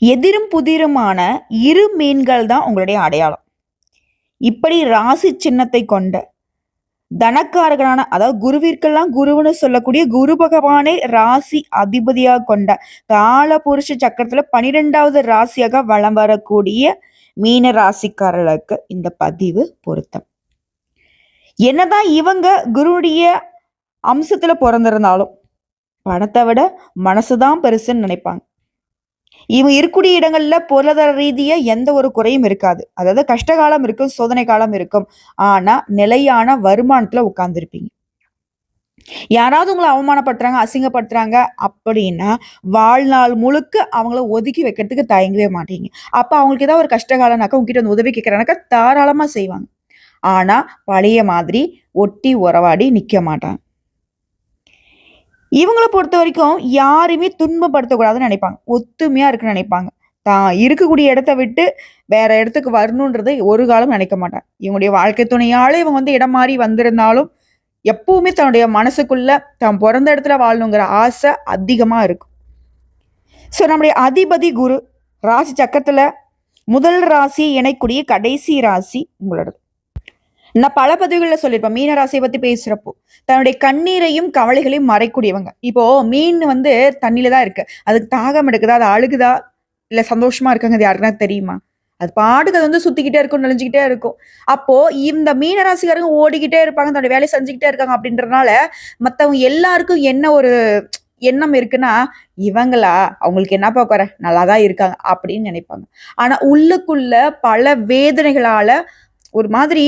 எதிரும் புதிருமான இரு மீன்கள் தான் உங்களுடைய அடையாளம். இப்படி ராசி சின்னத்தை கொண்ட தனக்காரகனான அதாவது குருவிற்கெல்லாம் குருவுன்னு சொல்லக்கூடிய குரு பகவானை ராசி அதிபதியாக கொண்ட கால புருஷ சக்கரத்துல 12வது ராசியாக வலம் வரக்கூடிய மீன ராசிக்காரர்களுக்கு இந்த பதிவு பொருத்தம். என்னதான் இவங்க குருவுடைய அம்சத்துல பிறந்திருந்தாலும் பணத்தை விட மனசுதான் பெருசுன்னு நினைப்பாங்க. இவங்க இருக்கக்கூடிய இடங்கள்ல பொருளாதார ரீதியா எந்த ஒரு குறையும் இருக்காது. அதாவது கஷ்டகாலம் இருக்கும், சோதனை காலம் இருக்கும். ஆனா நிலையான வருமானத்துல உட்கார்ந்துருப்பீங்க. யாராவது உங்களை அவமானப்படுத்துறாங்க, அசிங்கப்படுத்துறாங்க அப்படின்னா வாழ்நாள் முழுக்க அவங்கள ஒதுக்கி வைக்கிறதுக்கு தயங்கவே மாட்டீங்க. அப்ப அவங்களுக்கு ஏதாவது ஒரு கஷ்டகாலம்னாக்கா உங்ககிட்ட வந்து உதவி கேட்கறானாக்கா தாராளமா செய்வாங்க. ஆனா பழைய மாதிரி ஒட்டி உறவாடி நிக்க மாட்டாங்க. இவங்கள பொறுத்த வரைக்கும் யாரையுமே துன்பப்படுத்தக்கூடாதுன்னு நினைப்பாங்க. ஒத்துமையா இருக்குன்னு நினைப்பாங்க. தான் இருக்கக்கூடிய இடத்த விட்டு வேற இடத்துக்கு வரணுன்றதை ஒரு காலம் நினைக்க மாட்டாங்க. இவங்களுடைய வாழ்க்கை துணையால இவங்க வந்து இடம் மாறி வந்திருந்தாலும் எப்பவுமே தன்னுடைய மனசுக்குள்ள தான் பிறந்த இடத்துல வாழணுங்கிற ஆசை அதிகமா இருக்கும். ஸோ நம்முடைய அதிபதி குரு ராசி சக்கரத்துல முதல் ராசியை இணைக்கூடிய கடைசி ராசி உங்களோடது. நான் பல பதிவுகளில் சொல்லியிருப்பேன். மீன ராசியை பத்தி பேசுறப்போ தன்னுடைய கண்ணீரையும் கவலைகளையும் மறைக்கூடியவங்க. இப்போ மீன் வந்து தண்ணியில தான் இருக்கு. அதுக்கு தாகம் எடுக்குதா, அது அழுகுதா, இல்ல சந்தோஷமா இருக்குங்கிறது யாருக்குன்னா தெரியுமா? அது பாட்டுக்கு அது வந்து சுத்திக்கிட்டே இருக்கும், நெளிஞ்சுக்கிட்டே இருக்கும். அப்போ இந்த மீன ராசிக்காரங்க ஓடிக்கிட்டே இருப்பாங்க, தன்னுடைய வேலையை செஞ்சுக்கிட்டே இருக்காங்க அப்படின்றதுனால மத்தவங்க எல்லாருக்கும் என்ன ஒரு எண்ணம் இருக்குன்னா, இவங்களா அவங்களுக்கு என்னப்பா குறை நல்லாதான் இருக்காங்க அப்படின்னு நினைப்பாங்க. ஆனா உள்ளுக்குள்ள பல வேதனைகளால ஒரு மாதிரி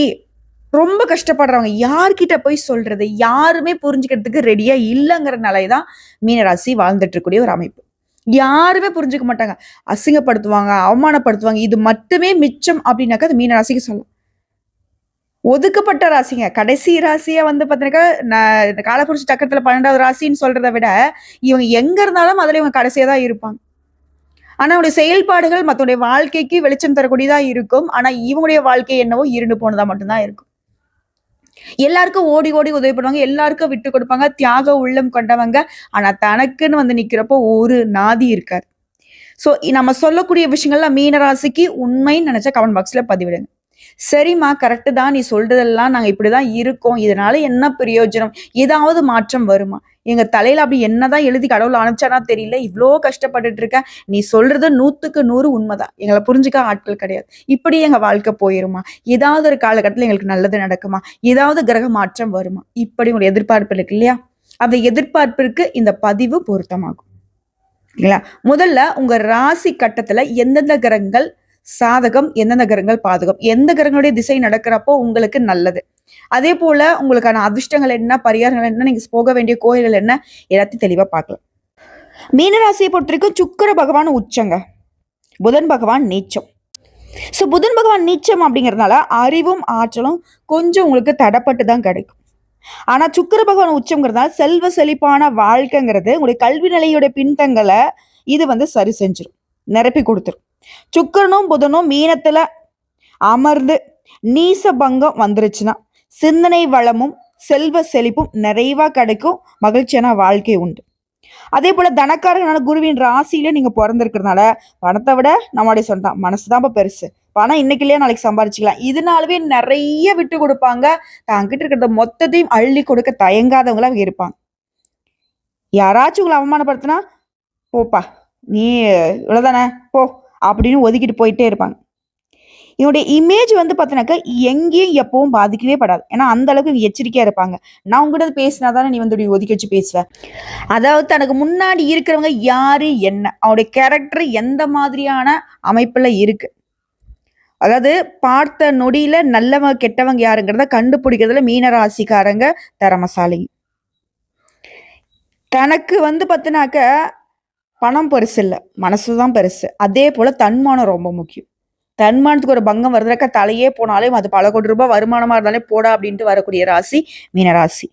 ரொம்ப கஷ்டப்படுறவங்க யார்கிட்ட போய் சொல்றது? யாருமே புரிஞ்சுக்கிறதுக்கு ரெடியா இல்லங்கிற நிலைதான் மீனராசி வாழ்ந்துட்டு இருக்கக்கூடிய ஒரு அமைப்பு. யாருமே புரிஞ்சுக்க மாட்டாங்க. அசிங்கப்படுத்துவாங்க, அவமானப்படுத்துவாங்க. இது மட்டுமே மிச்சம் அப்படின்னாக்கா அது மீனராசிக்கு சொல்லலாம். ஒதுக்கப்பட்ட ராசிங்க. கடைசி ராசியா வந்து பாத்தீங்கன்னாக்கா, நான் இந்த காலபுருஷ சக்கரத்துல 12வது ராசின்னு சொல்றத விட, இவங்க எங்க இருந்தாலும் அதுல இவங்க கடைசியா தான் இருப்பாங்க. ஆனா அவங்களுடைய செயல்பாடுகள் மத்தவங்களுடைய வாழ்க்கைக்கு வெளிச்சம் தரக்கூடியதா இருக்கும். ஆனா இவங்களுடைய வாழ்க்கை என்னவோ இருண்டு போனதா மட்டும்தான் இருக்கும். எல்லாருக்கும் ஓடி ஓடி உதவி பண்ணுவாங்க. எல்லாருக்கும் விட்டு கொடுப்பாங்க. தியாக உள்ளம் கொண்டவங்க. ஆனா தனக்குன்னு வந்து நிக்கிறப்போ ஒரு நாதி இருக்காது. சோ நம்ம சொல்லக்கூடிய விஷயங்கள்லாம் மீன ராசிக்கு உண்மைன்னு நினைச்சா கமெண்ட் பாக்ஸ்ல பதிவிடுங்க. சரிம்மா கரெக்ட் தான், நீ சொல்றதெல்லாம் நாங்க இப்படிதான் இருக்கோம். இதனால என்ன பிரயோஜனம்? ஏதாவது மாற்றம் வருமா? எங்க தலையில அப்படி என்னதான் எழுதி கடவுள் அனுப்பிச்சானா தெரியல. இவ்ளோ கஷ்டப்பட்டுட்டு இருக்கேன். நீ சொல்றது 100க்கு 100 உண்மைதான். எங்கள புரிஞ்சுக்க ஆட்கள் கிடையாது. இப்படி எங்க வாழ்க்கை போயிருமா? ஏதாவது ஒரு காலகட்டத்துல எங்களுக்கு நல்லது நடக்குமா? ஏதாவது கிரக மாற்றம் வருமா? இப்படி ஒரு எதிர்பார்ப்பு இருக்கு இல்லையா? அந்த எதிர்பார்ப்பிற்கு இந்த பதிவு பொருத்தமாகும். இல்லைங்களா? முதல்ல உங்க ராசி கட்டத்துல எந்தெந்த கிரகங்கள் சாதகம், எந்தெந்த கிரகங்கள் பாதகம், எந்த கிரகங்களுடைய திசை நடக்கிறப்போ உங்களுக்கு நல்லது. அதே போல உங்களுக்கான அதிர்ஷ்டங்கள் என்ன, பரிகாரங்கள் என்ன, நீங்க போக வேண்டிய கோயில்கள் என்ன, எல்லாத்தையும் தெளிவா பார்க்கலாம். மீனராசியை பொறுத்த வரைக்கும் சுக்கிர பகவான் உச்சங்க, புதன் பகவான் நீச்சம். ஸோ புதன் பகவான் நீச்சம் அப்படிங்கிறதுனால அறிவும் ஆற்றலும் கொஞ்சம் உங்களுக்கு தடப்பட்டு தான் கிடைக்கும். ஆனா சுக்கிர பகவான் உச்சம்ங்கிறதுனால செல்வ செழிப்பான வாழ்க்கைங்கிறது உங்களுடைய கல்வி நிலையோட பின்தங்களை இது வந்து சரி செஞ்சிடும், நிரப்பி கொடுத்துரும். சுக்கிரனும் புதனும் மீனத்துல அமர்ந்து நீச பங்கம் வந்துருச்சுன்னா சிந்தனை வளமும் செல்வ செழிப்பும் நிறைவா கிடைக்கும், மகிழ்ச்சியான வாழ்க்கை உண்டு. அதே போல தனக்காரகனான குருவின் ராசியில நீங்க பிறந்திருக்கிறதுனால பணத்தை விட நம்மளுடைய சொந்தம் மனசுதான் பெருசு. பணம் இன்னைக்கு இல்லையா நாளைக்கு சம்பாரிச்சுக்கலாம். இதனாலவே நிறைய விட்டு கொடுப்பாங்க. தாங்கிட்ட இருக்கிறத மொத்தத்தையும் அள்ளி கொடுக்க தயங்காதவங்களா இருப்பாங்க. யாராச்சும் உங்களை அவமானப்படுத்தினா போப்பா நீ இவ்வளவுதானே போ அப்படின்னு ஒதுக்கிட்டு போயிட்டே இருப்பாங்க. இவனுடைய இமேஜ் வந்து பார்த்தீங்கன்னாக்கா எங்கேயும் எப்பவும் பாதிக்கவே படாது. ஏன்னா அந்த அளவுக்கு எச்சரிக்கையா இருப்பாங்க. நான் உங்ககிட்ட பேசினா தானே நீ வந்து ஒதுக்கி வச்சு பேசுவ. அதாவது தனக்கு முன்னாடி இருக்கிறவங்க யாரு என்ன, அவனுடைய கேரக்டர் எந்த மாதிரியான அமைப்புல இருக்கு, அதாவது பார்த்த நொடியில நல்லவங்க கெட்டவங்க யாருங்கிறத கண்டுபிடிக்கிறதுல மீனராசிக்காரங்க திறமசாலிங்க. தனக்கு வந்து பார்த்தீங்கன்னாக்க பணம் பெருசு இல்லை, மனசுதான் பெருசு. அதே போல தன்மானம் ரொம்ப முக்கியம். தன்மானத்துக்கு ஒரு பங்கம் வருதுனாக்கா தலையே போனாலும் அது பல கோடி ரூபாய் வருமானமா இருந்தாலே போடா அப்படின்ட்டு வரக்கூடிய ராசி மீனராசி.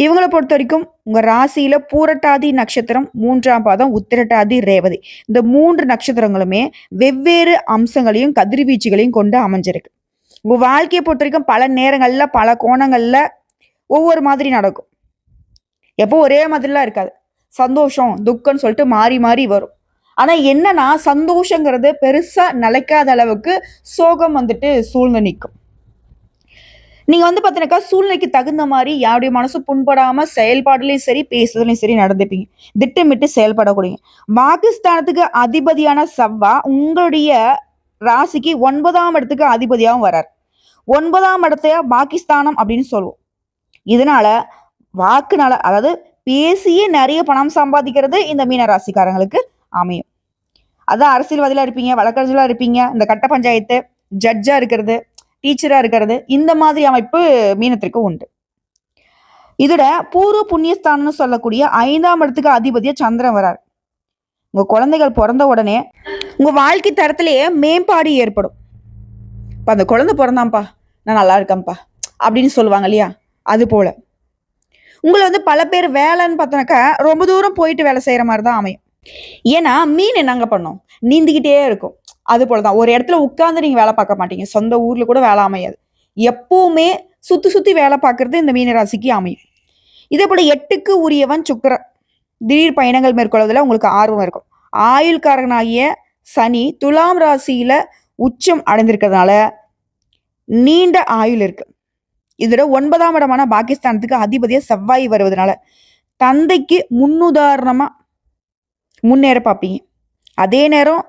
இவங்களை பொறுத்த வரைக்கும் உங்க ராசியில பூரட்டாதி நட்சத்திரம் 3ஆம் பாதம், உத்திரட்டாதி, ரேவதி இந்த 3 நட்சத்திரங்களுமே வெவ்வேறு அம்சங்களையும் கதிர்வீச்சுகளையும் கொண்டு அமைஞ்சிருக்கு. உங்க வாழ்க்கையை பொறுத்த வரைக்கும் பல நேரங்கள்ல பல கோணங்கள்ல ஒவ்வொரு மாதிரி நடக்கும். எப்போ ஒரே மாதிரிலாம் இருக்காது. சந்தோஷம் துக்கம்னு சொல்லிட்டு மாறி மாறி வரும். ஆனா என்னன்னா சந்தோஷங்கிறது பெருசா நிலைக்காத அளவுக்கு சோகம் வந்துட்டு சூழ்ந்து நிற்கும். நீங்க வந்து பார்த்தீங்கன்னாக்கா, சூழ்நிலைக்கு தகுந்த மாரி யாருடைய மனசும் புண்படாம செயல்பாடுலயும் சரி, பேசுறதுலயும் சரி நடந்துப்பீங்க. திட்டமிட்டு செயல்படக்கூடியங்க. பாகிஸ்தானத்துக்கு அதிபதியான செவ்வா உங்களுடைய ராசிக்கு 9ஆம் இடத்துக்கு அதிபதியாவும் வரார். 9ஆம் இடத்தைய பாகிஸ்தானம் அப்படின்னு சொல்லுவோம். இதனால வாக்குனால அதாவது பேசியே நெறைய பணம் சம்பாதிக்கிறது இந்த மீன ராசிக்காரங்களுக்கு அமையும். அதான் அரசியல்வாதிகளா இருப்பீங்க, வழக்கறிஞர்களா இருப்பீங்க, இந்த கட்ட பஞ்சாயத்து, ஜட்ஜா இருக்கிறது, டீச்சரா இருக்கிறது, இந்த மாதிரி அமைப்பு மீனத்திற்கு உண்டு. இதோட பூர்வ புண்ணியஸ்தானம்னு சொல்லக்கூடிய 5ஆம் இடத்துக்கு அதிபதியா சந்திரன் வரார். உங்க குழந்தைகள் பொறந்த உடனே உங்க வாழ்க்கை தரத்திலேயே மேம்பாடு ஏற்படும். இப்ப அந்த குழந்தை பொறந்தான்ப்பா, நான் நல்லா இருக்கேன்ப்பா அப்படின்னு சொல்லுவாங்க இல்லையா? அது போல. உங்கள வந்து பல பேர் வேலைன்னு பார்த்தோன்னாக்கா, ரொம்ப தூரம் போயிட்டு வேலை செய்ற மாரி தான் அமையும். ஏன்னா, மீன் என்னங்க பண்ணும்? நீந்திக்கிட்டே இருக்கும். அது போல தான். ஒரு இடத்துல உட்கார்ந்து நீங்க வேலை பார்க்க மாட்டீங்க. சொந்த ஊர்ல கூட வேலை அமையாது. எப்பவுமே சுத்தி சுத்தி வேலை பார்க்கறது இந்த மீன ராசிக்கு அமையும். இதேபோல 8க்கு உரியவன் சுக்கிரன். திடீர் பயணங்கள் மேற்கொள்வதில உங்களுக்கு ஆர்வம் இருக்கும். ஆயுள்காரகனாகிய சனி துலாம் ராசியில உச்சம் அடைந்திருக்கிறதுனால, நீண்ட ஆயுள் இருக்கு. இதோட 9ஆம் இடமான பாகிஸ்தானத்துக்கு அதிபதியா செவ்வாய் வருவதனால, தந்தைக்கு முன்னுதாரணமா முன்னேற பார்ப்பீங்க. அதே நேரம்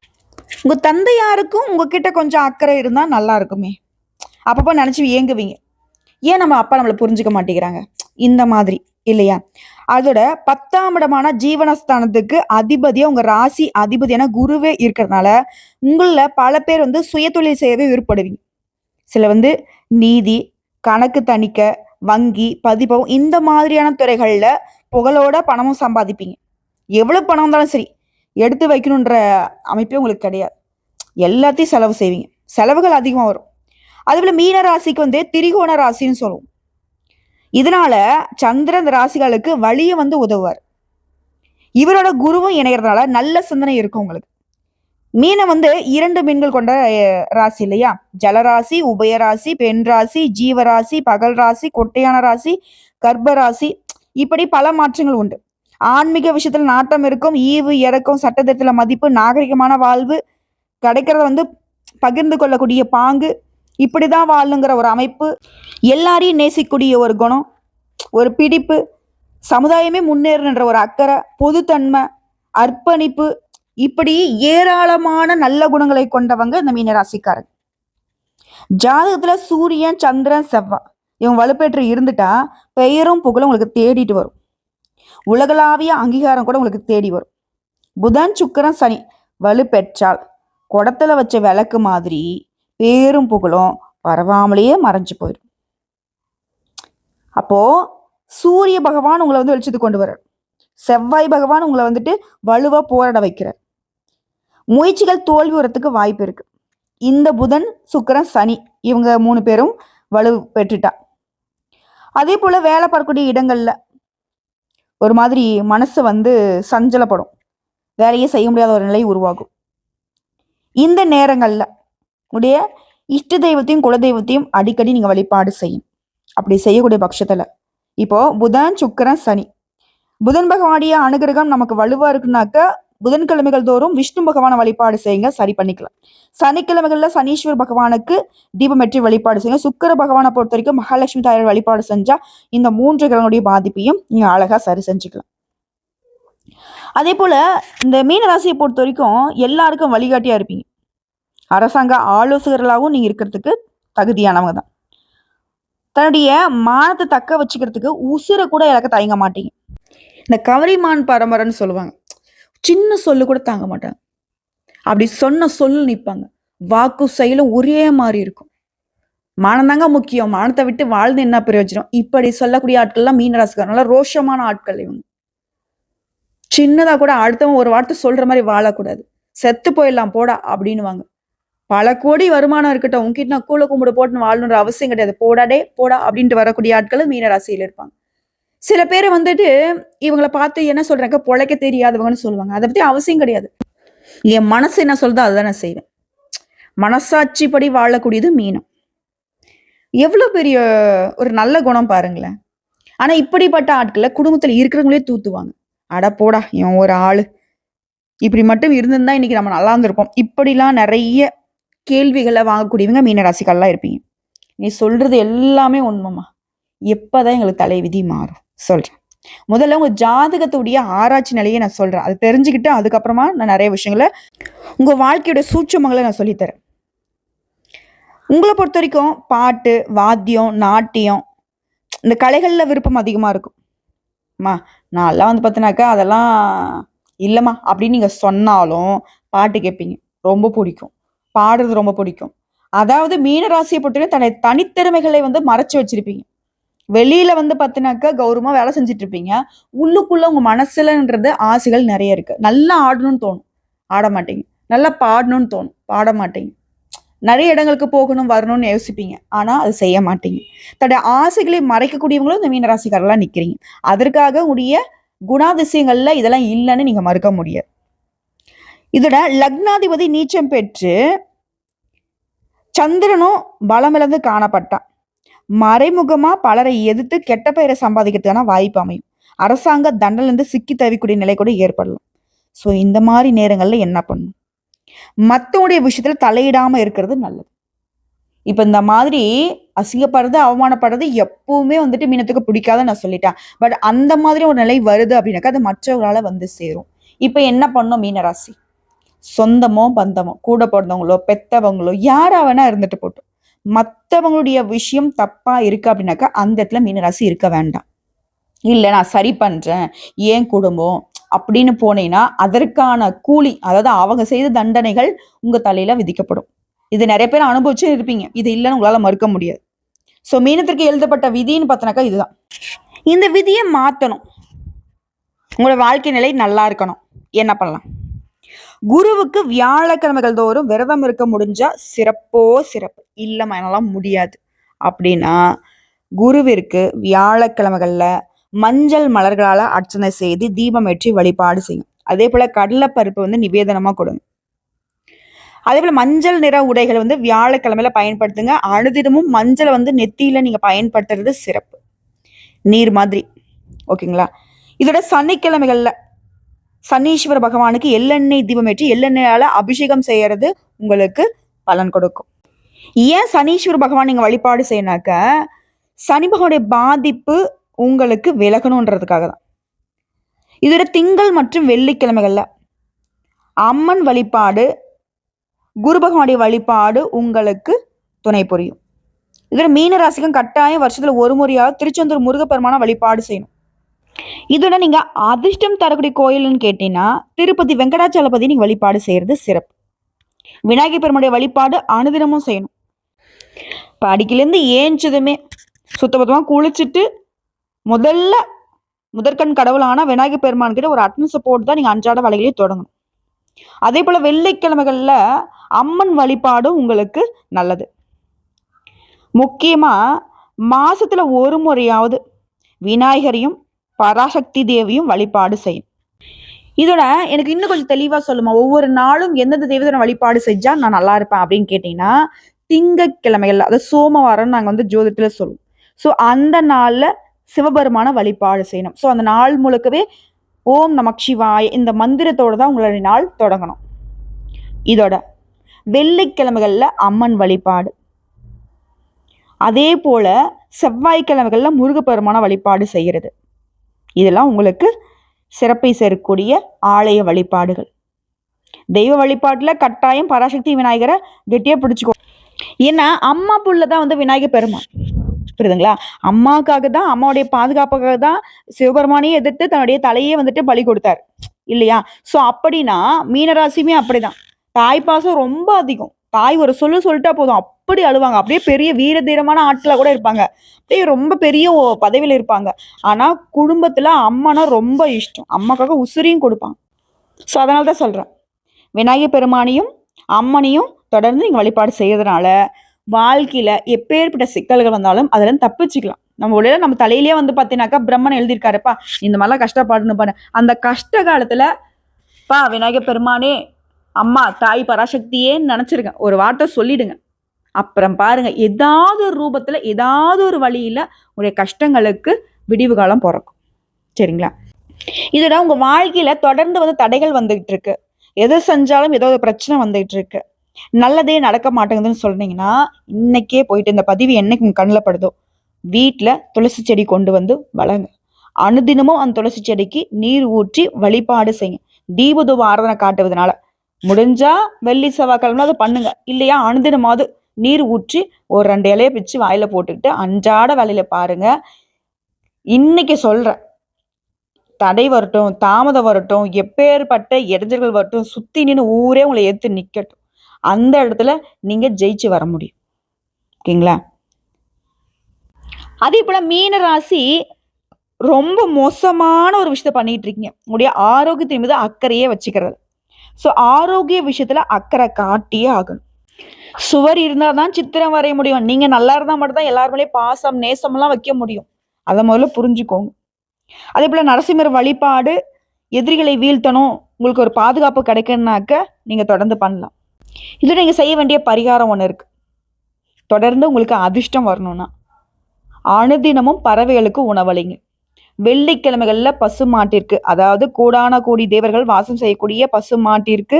உங்க தந்தையாருக்கும் உங்ககிட்ட கொஞ்சம் அக்கறை இருந்தா நல்லா இருக்குமே. அப்பப்போ நினைச்சு ஏங்குவீங்க. ஏன் நம்ம அப்பா நம்மள புரிஞ்சுக்க மாட்டேங்கிறாங்க? இந்த மாதிரி இல்லையா? அதோட 10ஆம் இடமான ஜீவனஸ்தானத்துக்கு அதிபதியா உங்க ராசி அதிபதியான குருவே இருக்கிறதுனால, உங்கள்ல பல பேர் வந்து சுயதொழில் செய்யவே விருப்பப்படுவீங்க. சில வந்து நீதி, கணக்கு தணிக்க, வங்கி, பதிப்பகம் இந்த மாதிரியான துறைகள்ல புகழோட பணமும் சம்பாதிப்பீங்க. எவ்வளவு பணம் வந்தாலும் சரி, எடுத்து வைக்கணுன்ற அமைப்பே உங்களுக்கு கிடையாது. எல்லாத்தையும் செலவு செய்வீங்க. செலவுகள் அதிகமா வரும். அதுபோல மீன ராசிக்கு வந்து திரிகோண ராசின்னு சொல்லுவோம். இதனால சந்திரன் இந்த ராசிகளுக்கு வழிய வந்து உதவுவார். இவரோட குருவும் இணையறதுனால நல்ல சிந்தனை இருக்கும் உங்களுக்கு. மீனம் வந்து 2 மீன்கள் கொண்ட ராசி இல்லையா? ஜலராசி, உபயராசி, பெண் ராசி, ஜீவராசி, பகல் ராசி, கொட்டையான ராசி, கர்ப்ப ராசி இப்படி பல மாற்றங்கள் உண்டு. ஆன்மீக விஷயத்துல நாட்டம் இருக்கும். ஈவு, இரக்கம், சட்டத்திட்டத்துல மதிப்பு, நாகரிகமான வாழ்வு, கிடைக்கிறத வந்து பகிர்ந்து கொள்ளக்கூடிய பாங்கு, இப்படிதான் வாழணுங்கிற ஒரு அமைப்பு, எல்லாரையும் நேசிக்கக்கூடிய ஒரு குணம், ஒரு பிடிப்பு, சமுதாயமே முன்னேறணுன்ற ஒரு அக்கறை, பொதுத்தன்மை, அர்ப்பணிப்பு, இப்படி ஏராளமான நல்ல குணங்களை கொண்டவங்க இந்த மீனராசிக்காரங்க. ஜாதகத்துல சூரியன், சந்திரன், செவ்வாய் இவங்க வலுப்பெற்று இருந்துட்டா பெயரும் புகழும் உங்களுக்கு தேடிட்டு வரும். உலகளாவிய அங்கீகாரம் கூட உங்களுக்கு தேடி வரும். புதன், சுக்கிரன், சனி வலுப்பெற்றால் குடத்துல வச்ச விளக்கு மாதிரி பேரும் புகழும் பரவாமலேயே மறைஞ்சு போயிடும். அப்போ சூரிய பகவான் உங்களை வந்து வெளிச்சத்துக்கு கொண்டு வர்றார். செவ்வாய் பகவான் உங்களை வந்துட்டு வலுவா போராட வைக்கிறார். முயற்சிகள் தோல்வி வரத்துக்கு வாய்ப்பு இருக்கு. இந்த புதன், சுக்கிரன், சனி இவங்க 3 பேரும் வலு பெற்றுட்டா. அதே போல வேலை பார்க்கக்கூடிய இடங்கள்ல ஒரு மாதிரி மனசு வந்து சஞ்சலப்படும். வேலையே செய்ய முடியாத ஒரு நிலை உருவாகும். இந்த நேரங்கள்ல உடைய இஷ்ட தெய்வத்தையும் குலதெய்வத்தையும் அடிக்கடி நீங்க வழிபாடு செய்யும். அப்படி செய்யக்கூடிய பட்சத்துல இப்போ புதன், சுக்கிரன், சனி புதன் பகவானுடைய அனுகிரகம் நமக்கு வலுவா இருக்குனாக்க புதன்கிழமைகள் தோறும் விஷ்ணு பகவானை வழிபாடு செய்யுங்க, சரி பண்ணிக்கலாம். சனிக்கிழமைகள்ல சனீஸ்வர் பகவானுக்கு தீபமேற்றி வழிபாடு செய்யுங்க. சுக்கிர பகவானை பொறுத்த வரைக்கும் மகாலட்சுமி தாயார் வழிபாடு செஞ்சா இந்த 3 கிரகங்களுடைய பாதிப்பையும் நீங்க அழகா சரி செஞ்சுக்கலாம். அதே போல இந்த மீன ராசியை பொறுத்த வரைக்கும் எல்லாருக்கும் வழிகாட்டியா இருப்பீங்க. அரசாங்க ஆலோசகர்களாகவும் நீங்க இருக்கிறதுக்கு தகுதியானவங்க தான். தன்னுடைய மானத்தை தக்க வச்சுக்கிறதுக்கு உசுரை கூட இழக்க தயங்க மாட்டீங்க. இந்த கவரிமான் பரம்பரைன்னு சொல்லுவாங்க. சின்ன சொல்லு கூட தாங்க மாட்டாங்க. அப்படி சொன்ன சொல்லு நிற்பாங்க. வாக்கு செயலும் ஒரே மாதிரி இருக்கும். மானம் தாங்க முக்கியம். மானத்தை விட்டு வாழ்ந்து என்ன பிரயோஜனம்? இப்படி சொல்லக்கூடிய ஆட்கள்லாம் மீனராசிக்காரனால ரோஷமான ஆட்கள் இவங்க. சின்னதா கூட அடுத்தவன் ஒரு வார்த்தை சொல்ற மாதிரி வாழக்கூடாது. செத்து போயிடலாம் போடா அப்படின்னுவாங்க. பல கோடி வருமானம் இருக்கட்டும், உங்ககிட்ட நான் கூல கும்பிடு போட்டுன்னு வாழணுன்ற அவசியம் கிடையாது. போடாடே போடா அப்படின்ட்டு வரக்கூடிய ஆட்களும் மீனராசியில் இருப்பாங்க. சில பேர் வந்துட்டு இவங்களை பார்த்து என்ன சொல்றாங்க, பொழைக்க தெரியாதவங்கன்னு சொல்லுவாங்க. அதை பத்தி அவசியம் கிடையாது. என் மனசு என்ன சொல்றதோ அதுதான் நான் செய்வேன். மனசாட்சிப்படி வாழக்கூடியது மீனம். எவ்வளவு பெரிய ஒரு நல்ல குணம் பாருங்களேன். ஆனா இப்படிப்பட்ட ஆட்களை குடும்பத்துல இருக்கிறவங்களே தூத்துவாங்க. அட போடா இவன் ஒரு ஆளு, இப்படி மட்டும் இருந்திருந்தா இன்னைக்கு நம்ம நல்லா இருந்திருப்போம். இப்படிலாம் நிறைய கேள்விகளை வாங்கக்கூடியவங்க மீனராசிக்காரலாம் இருப்பீங்க. நீ சொல்றது எல்லாமே உண்மைமா. எப்பதான் எங்களுக்கு தலைவிதி மாறும் சொல்றேன். முதல்ல உங்க ஜாதகத்துடைய ஆராய்ச்சி நிலையை நான் சொல்றேன். அது தெரிஞ்சுக்கிட்டு அதுக்கப்புறமா நான் நிறைய விஷயங்களை உங்க வாழ்க்கையோட சூட்சமங்களை நான் சொல்லித்தரேன். உங்களை பொறுத்த வரைக்கும் பாட்டு, வாத்தியம், நாட்டியம், இந்த கலைகள்ல விருப்பம் அதிகமா இருக்கும். அம்மா நான்லாம் வந்து பார்த்தினாக்கா அதெல்லாம் இல்லைம்மா அப்படின்னு நீங்க சொன்னாலும் பாட்டு கேட்பீங்க, ரொம்ப பிடிக்கும். பாடுறது ரொம்ப பிடிக்கும். அதாவது மீனராசியை பொறுத்தவரை தனித்திறமைகளை வந்து மறைச்சு வச்சிருப்பீங்க. வெளியில வந்து பார்த்தினாக்கா கௌரவமா வேலை செஞ்சுட்டு இருப்பீங்க. உள்ளுக்குள்ள உங்க மனசுலன்றது ஆசைகள் நிறைய இருக்கு. நல்லா ஆடணும்னு தோணும், ஆட மாட்டீங்க. நல்லா பாடணும்னு தோணும், பாட மாட்டீங்க. நிறைய இடங்களுக்கு போகணும் வரணும்னு யோசிப்பீங்க, ஆனா அது செய்ய மாட்டீங்க. தன்னுடைய ஆசைகளை மறைக்கக்கூடியவங்களும் இந்த மீனராசிக்காரெல்லாம் நிக்கிறீங்க. அதற்காக உடைய குணாதிசயங்கள்ல இதெல்லாம் இல்லைன்னு நீங்க மறுக்க முடியாது. இதோட லக்னாதிபதி நீச்சம் பெற்று சந்திரனும் பலமிழந்து காணப்பட்டான். மறைமுகமா பலரை எதிர்த்து கெட்ட பெயரை சம்பாதிக்கிறதுக்கான வாய்ப்பு அமையும். அரசாங்க தண்டனிலிருந்து சிக்கி தவிக்கூடிய நிலை கூட ஏற்படலாம். ஸோ இந்த மாதிரி நேரங்கள்ல என்ன பண்ணும்? மத்தவங்களுடைய விஷயத்துல தலையிடாம இருக்கிறது நல்லது. இப்ப இந்த மாதிரி அசிங்கப்படுறது, அவமானப்படுறது எப்பவுமே வந்துட்டு மீனத்துக்கு பிடிக்காத நான் சொல்லிட்டேன். பட் அந்த மாதிரி ஒரு நிலை வருது அப்படின்னாக்கா அது மற்றவங்களால வந்து சேரும். இப்ப என்ன பண்ணும் மீனராசி? சொந்தமோ பந்தமோ, கூட பிறந்தவங்களோ பெத்தவங்களோ யாரா வேணா இருந்துட்டு போட்டோம், மற்றவங்களுடைய விஷயம் தப்பா இருக்கு அப்படின்னாக்கா அந்த இடத்துல மீனராசி இருக்க வேண்டாம். இல்லை நான் சரி பண்றேன் ஏன் குடும்பம் அப்படின்னு போனீங்கன்னா அதற்கான கூலி, அதாவது அவங்க செய்த தண்டனைகள் உங்க தலையில விதிக்கப்படும். இது நிறைய பேர் அனுபவிச்சு இருப்பீங்க. இது இல்லைன்னு உங்களால மறுக்க முடியாது. ஸோ மீனத்திற்கு எழுதப்பட்ட விதின்னு பார்த்தனாக்கா இதுதான். இந்த விதியை மாத்தணும், உங்களோட வாழ்க்கை நிலை நல்லா இருக்கணும். என்ன பண்ணலாம்? குருவுக்கு வியாழக்கிழமைகள் தோறும் விரதம் இருக்க முடிஞ்சா சிறப்போ சிறப்பு. இல்லைம்மா என்னால முடியாது அப்படின்னா குருவிற்கு வியாழக்கிழமைகள்ல மஞ்சள் மலர்களால அர்ச்சனை செய்து தீபம் ஏற்றி வழிபாடு செய்யும். அதே போல கடலைப்பருப்பு வந்து நிவேதனமா கொடுங்க. அதே போல மஞ்சள் நிற உடைகளை வந்து வியாழக்கிழமையில பயன்படுத்துங்க. அனுதினமும் மஞ்சளை வந்து நெத்தியில நீங்க பயன்படுத்துறது சிறப்பு, நீர் மாதிரி. ஓகேங்களா? இதோட சனிக்கிழமைகள்ல சனீஸ்வர பகவானுக்கு எள்ளெண்ணெய் தீபம் ஏற்றி எள்ளெண்ணெயால அபிஷேகம் செய்யறது உங்களுக்கு பலன் கொடுக்கும். ஏன் சனீஸ்வர பகவான் நீங்க வழிபாடு செய்யனாக்க சனி பகவானுடைய பாதிப்பு உங்களுக்கு விலகணுன்றதுக்காக தான். இதோட திங்கள் மற்றும் வெள்ளிக்கிழமைகள்ல அம்மன் வழிபாடு, குரு பகவானுடைய வழிபாடு உங்களுக்கு துணை புரியும். இதோட மீன ராசிக்கும் கட்டாயம் வருஷத்துல ஒரு முறையாவது திருச்செந்தூர் முருகப்பெருமான வழிபாடு செய்யணும். இதோட நீங்க அதிர்ஷ்டம் தரக்கூடிய கோயில்னு கேட்டீங்கன்னா திருப்பதி வெங்கடாச்சலபதி நீங்க வழிபாடு செய்யறது சிறப்பு. விநாயகர் பெருமானுடைய வழிபாடு அனுதினமும் செய்யணும். இப்போ அடிக்கிலேருந்து ஏஞ்சதுமே சுத்தபத்தமா குளிச்சுட்டு முதற்கண் கடவுளான விநாயகர் பெருமான் கிட்ட ஒரு அட்னஸை போட்டு தான் நீங்க அன்றாட வேலைகளையே தொடங்கணும். அதே போல வெள்ளிக்கிழமைகள்ல அம்மன் வழிபாடும் உங்களுக்கு நல்லது. முக்கியமா மாசத்துல ஒரு முறையாவது விநாயகரையும் பராசக்தி தேவியும் வழிபாடு செய்யும். இதோட எனக்கு இன்னும் கொஞ்சம் தெளிவா சொல்லுமா, ஒவ்வொரு நாளும் எந்தெந்த தெய்வத்தை வழிபாடு செஞ்சா நான் நல்லா இருப்பேன் அப்படின்னு கேட்டீங்கன்னா திங்கக்கிழமைகள்ல, அதாவது சோமவாரம் நாங்க வந்து ஜோதிடத்துல சொல்லுவோம். ஸோ அந்த நாள்ல சிவபெருமான வழிபாடு செய்யணும். ஸோ அந்த நாள் முழுக்கவே ஓம் நமக் சிவாய இந்த மந்திரத்தோடு தான் உங்களுடைய நாள் தொடங்கணும். இதோட வெள்ளிக்கிழமைகள்ல அம்மன் வழிபாடு, அதே போல செவ்வாய்க்கிழமைகள்ல முருகப்பெருமான வழிபாடு செய்கிறது. இதெல்லாம் உங்களுக்கு சிறப்பை சேர்க்கக்கூடிய ஆலய வழிபாடுகள். தெய்வ வழிபாட்டுல கட்டாயம் பராசக்தி விநாயகரை கெட்டியா பிடிச்சுக்கோ. ஏன்னா அம்மா புள்ளதான் வந்து விநாயகர் பெருமான், புரியுதுங்களா? அம்மாவுக்காக தான், அம்மாவுடைய பாதுகாப்புக்காக தான் சிவபெருமானையே எதிர்த்து தன்னுடைய தலையே வந்துட்டு பலி கொடுத்தாரு இல்லையா? ஸோ அப்படின்னா மீனராசியுமே அப்படிதான். தாய் பாசம் ரொம்ப அதிகம். தாய் ஒரு சொல்லிட்டா போதும் அப்படி அழுவாங்க. அப்படியே பெரிய வீர தீரமான ஆட்களா கூட இருப்பாங்க, அப்படியே ரொம்ப பெரிய பதவியில இருப்பாங்க. ஆனா குடும்பத்துல அம்மானா ரொம்ப இஷ்டம், அம்மாக்காக உசுரையும் கொடுப்பாங்க. ஸோ அதனால தான் சொல்றேன், விநாயகர் பெருமானையும் அம்மனையும் தொடர்ந்து நீங்க வழிபாடு செய்யறதுனால வாழ்க்கையில எப்பேற்பட்ட சிக்கல்கள் வந்தாலும் அதுல இருந்து தப்பிச்சுக்கலாம். நம்ம உடைய நம்ம தலையிலேயே வந்து பார்த்தீங்கன்னாக்கா பிரம்மன் எழுதியிருக்காருப்பா இந்த மாதிரிலாம் கஷ்டப்பாடுன்னு பாரு. அந்த கஷ்ட காலத்துல பா விநாயகர் பெருமானே, அம்மா தாய் பராசக்தியேன்னு நினைச்சிருங்க, ஒரு வார்த்தை சொல்லிடுங்க. அப்புறம் பாருங்க ஏதாவது ஒரு ரூபத்துல ஏதாவது ஒரு வழியில உடைய கஷ்டங்களுக்கு விடிவு காலம் பிறக்கும். சரிங்களா? இதோட உங்க வாழ்க்கையில தொடர்ந்து வந்து தடைகள் வந்துகிட்டு இருக்கு. எது செஞ்சாலும் ஏதோ ஒரு பிரச்சனை வந்துகிட்டு இருக்கு. நல்லதே நடக்க மாட்டேங்குதுன்னு சொன்னீங்கன்னா, இன்னைக்கே போயிட்டு இந்த பதிவு என்னைக்கு உங்க கண்ல படுதோ, வீட்ல துளசி செடி கொண்டு வந்து வளங்க. அனுதினமும் அந்த துளசி செடிக்கு நீர் ஊற்றி வழிபாடு செய்யுங்க. தீபதூப ஆராதனை காட்டுவதனால. முடிஞ்சா வெள்ளி, செவ்வாய்க்கிழமை அத பண்ணுங்க. இல்லையா அனுதினமாவது நீர் ஊற்றி ஒரு 2 இலைய பிச்சு வாயில போட்டுக்கிட்டு அன்றாட வேலையில பாருங்க. இன்னைக்கு சொல்றேன். தடை வரட்டும், தாமதம் வரட்டும், எப்பேற்பட்ட இடைஞ்சல்கள் வரட்டும், சுத்தி நின்னு ஊரே உங்கள எதிர்த்து நிக்கட்டும். அந்த இடத்துல நீங்க ஜெயிச்சு வர முடியும். ஓகேங்களா? அதே போல மீன ராசி ரொம்ப மோசமான ஒரு விஷயத்த பண்ணிட்டு இருக்கீங்க. உங்களுடைய ஆரோக்கியத்தின் மீது அக்கறையே வச்சுக்கிறது. ஸோ ஆரோக்கிய விஷயத்துல அக்கறை காட்டியே ஆகணும். சுவர் இருந்தா தான் சித்திரம் வரைய முடியும். நீங்க நல்லா இருந்தா மட்டும் தான் எல்லார் மேலயும் பாசம், நேசம்லாம் வைக்க முடியும். அத முதல்ல புரிஞ்சுக்கோங்க. அதே போல நரசிம்மர் வழிபாடு எதிரிகளை வீழ்த்தணும், உங்களுக்கு ஒரு பாதுகாப்பு கிடைக்கணும்னாக்க நீங்க தொடர்ந்து பண்ணலாம். இதுல நீங்க செய்ய வேண்டிய பரிகாரம் ஒண்ணு இருக்கு. தொடர்ந்து உங்களுக்கு அதிர்ஷ்டம் வரணும்னா, அனுதினமும் பறவைகளுக்கு உணவளிங்க. வெள்ளிக்கிழமைகள்ல பசுமாட்டிற்கு, அதாவது கோடான கோடி தேவர்கள் வாசம் செய்யக்கூடிய பசுமாட்டிற்கு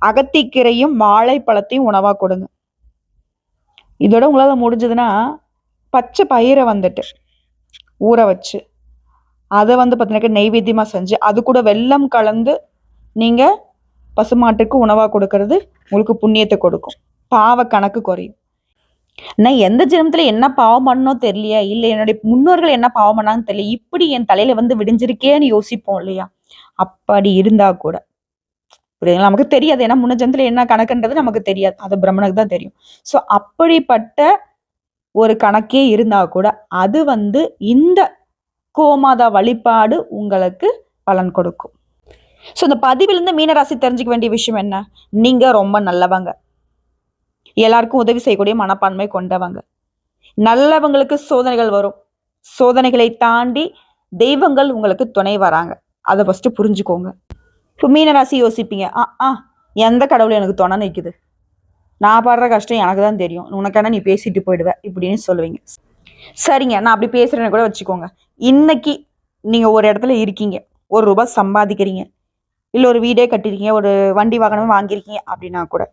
அகத்திக்கீரையும் வாழைப்பழத்தையும் உணவா கொடுங்க. இதோட உங்களால முடிஞ்சதுன்னா, பச்சை பயிரை வந்துட்டு ஊற வச்சு, அதை வந்து பார்த்தீங்கன்னாக்க நெய்வேத்தியமா செஞ்சு, அது கூட வெல்லம் கலந்து நீங்க பசுமாட்டுக்கு உணவா கொடுக்கறது உங்களுக்கு புண்ணியத்தை கொடுக்கும். பாவ கணக்கு குறையும். நான் எந்த ஜென்மத்துல என்ன பாவம் பண்ணணும் தெரியலையா, இல்ல என்னுடைய முன்னோர்கள் என்ன பாவம் பண்ணாங்கன்னு தெரியல, இப்படி என் தலையில வந்து விடிஞ்சிருக்கேன்னு யோசிப்போம் இல்லையா? அப்படி இருந்தா கூட புரியுதுங்களா? நமக்கு தெரியாது. ஏன்னா முன்ன ஜென்மத்துல என்ன கணக்குன்றது நமக்கு தெரியாது. அது பிரம்மனுக்கு தான் தெரியும். ஸோ அப்படிப்பட்ட ஒரு கணக்கே இருந்தா கூட அது வந்து இந்த கோமாதா வழிபாடு உங்களுக்கு பலன் கொடுக்கும். ஸோ இந்த பதிவிலிருந்து மீனராசி தெரிஞ்சுக்க வேண்டிய விஷயம் என்ன? நீங்க ரொம்ப நல்லவங்க. எல்லாருக்கும் உதவி செய்யக்கூடிய மனப்பான்மை கொண்டவங்க. நல்லவங்களுக்கு சோதனைகள் வரும். சோதனைகளை தாண்டி தெய்வங்கள் உங்களுக்கு துணை வராங்க. அதை ஃபர்ஸ்ட் புரிஞ்சுக்கோங்க. இப்போ மீனராசி யோசிப்பீங்க, எந்த கடவுள் எனக்கு துணை நிற்குது, நான் படுற கஷ்டம் எனக்கு தான் தெரியும், உனக்கான நீ பேசிட்டு போயிடுவ இப்படின்னு சொல்லுவீங்க. சரிங்க, நான் அப்படி பேசுறேன்னு கூட வச்சுக்கோங்க. இன்னைக்கு நீங்க ஒரு இடத்துல இருக்கீங்க, ₹1 சம்பாதிக்கிறீங்க, இல்லை ஒரு வீடே கட்டிருக்கீங்க, ஒரு வண்டி வாகனமே வாங்கியிருக்கீங்க அப்படின்னா கூட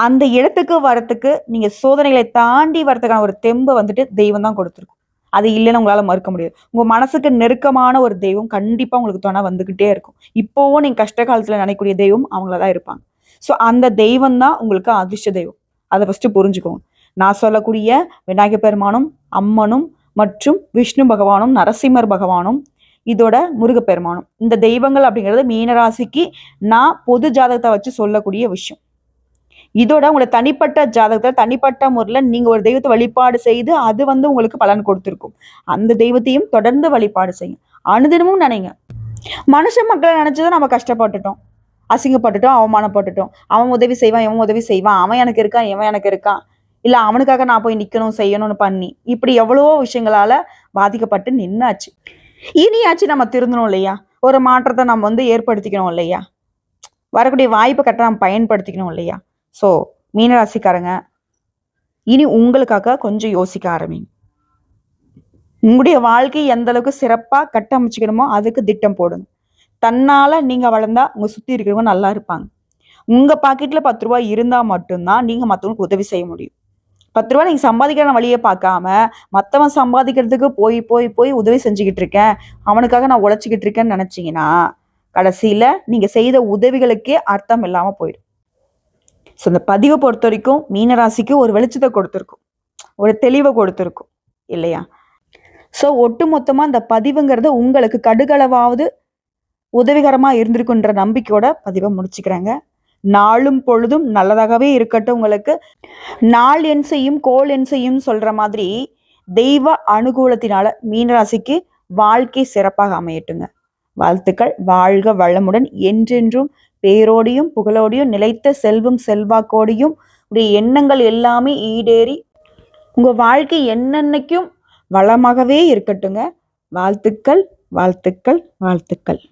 அந்த இடத்துக்கு வரத்துக்கு நீங்க சோதனைகளை தாண்டி வரதுக்கான ஒரு தெம்பை வந்துட்டு தெய்வம் தான் கொடுத்துருக்கும். அது இல்லைன்னு உங்களால மறுக்க முடியாது. உங்க மனசுக்கு நெருக்கமான ஒரு தெய்வம் கண்டிப்பா உங்களுக்கு துணை வந்துகிட்டே இருக்கும். இப்போவும் நீங்க கஷ்ட காலத்துல நினைக்கக்கூடிய தெய்வம் அவங்களதான் இருப்பாங்க. ஸோ அந்த தெய்வம் தான் உங்களுக்கு அதிர்ஷ்ட தெய்வம். அதை ஃபர்ஸ்ட் புரிஞ்சுக்கோங்க. நான் சொல்லக்கூடிய விநாயகர் பெருமானும், அம்மனும் மற்றும் விஷ்ணு பகவானும், நரசிம்மர் பகவானும், இதோட முருகப்பெருமானும், இந்த தெய்வங்கள் அப்படிங்கிறது மீனராசிக்கு நான் பொது ஜாதகத்தை வச்சு சொல்லக்கூடிய விஷயம். இதோட உங்களை தனிப்பட்ட ஜாதகத்துல தனிப்பட்ட முறையில் நீங்க ஒரு தெய்வத்தை வழிபாடு செய்து அது வந்து உங்களுக்கு பலன் கொடுத்துருக்கும். அந்த தெய்வத்தையும் தொடர்ந்து வழிபாடு செய்யும். அனுதினமும் நினைங்க. மனுஷ மக்களை நினைச்சுதான் நம்ம கஷ்டப்பட்டுட்டோம், அசிங்கப்பட்டுட்டோம், அவமானப்பட்டுட்டோம். அவன் உதவி செய்வான், இவன் உதவி செய்வான், அவன் எனக்கு இருக்கான், இவன் எனக்கு இருக்கான், இல்ல அவனுக்காக நான் போய் நிக்கணும் செய்யணும்னு பண்ணி இப்படி எவ்வளவோ விஷயங்களால பாதிக்கப்பட்டு நின்னாச்சு. இனியாச்சும் நம்ம திருந்தணும் இல்லையா? ஒரு மாற்றத்தை நம்ம வந்து ஏற்படுத்திக்கணும் இல்லையா? வரக்கூடிய வாய்ப்பு கரெக்டாக நம்ம பயன்படுத்திக்கணும் இல்லையா? ஸோ மீனராசிக்காரங்க, இனி உங்களுக்காக கொஞ்சம் யோசிக்க ஆரம்பிங்க. உங்களுடைய வாழ்க்கை எந்த அளவுக்கு சிறப்பாக கட்டமைச்சுக்கணுமோ அதுக்கு திட்டம் போடுங்க. தன்னால நீங்க வளர்ந்தா உங்க சுத்தி இருக்கிறவங்க நல்லா இருப்பாங்க. உங்க பாக்கெட்ல ₹10 இருந்தா மட்டும்தான் நீங்க மற்றவங்களுக்கு உதவி செய்ய முடியும். ₹10 நீங்க சம்பாதிக்கிற வழியை பார்க்காம மற்றவன் சம்பாதிக்கிறதுக்கு போய் போய் போய் உதவி செஞ்சுக்கிட்டு இருக்கேன், அவனுக்காக நான் உழைச்சிக்கிட்டு இருக்கேன்னு நினைச்சீங்கன்னா கடைசியில நீங்க செய்த உதவிகளுக்கே அர்த்தம் இல்லாம போயிடும். ஸோ இந்த பதிவை பொறுத்த வரைக்கும் மீனராசிக்கு ஒரு வெளிச்சத்தை கொடுத்துருக்கும், ஒரு தெளிவை கொடுத்துருக்கும் இல்லையா? ஸோ ஒட்டு மொத்தமா இந்த பதிவுங்கிறது உங்களுக்கு கடுகளவாவது உதவிகரமா இருந்திருக்குன்ற நம்பிக்கையோட பதிவை முடிச்சுக்கிறாங்க. நாளும் பொழுதும் நல்லதாகவே இருக்கட்டும். உங்களுக்கு நாள் என் செய்யும் கோள் என் செய்யும் சொல்ற மாதிரி தெய்வ அனுகூலத்தினால மீனராசிக்கு வாழ்க்கை சிறப்பாக அமையட்டுங்க. வாழ்த்துக்கள். வாழ்க வளமுடன். என்றென்றும் பேரோடையும் புகழோடையும் நிலைத்த செல்வம் செல்வாக்கோடையும் உடைய எண்ணங்கள் எல்லாமே ஈடேறி உங்க வாழ்க்கை என்னன்னைக்கும் வளமாகவே இருக்கட்டுங்க. வாழ்த்துக்கள், வாழ்த்துக்கள், வாழ்த்துக்கள்.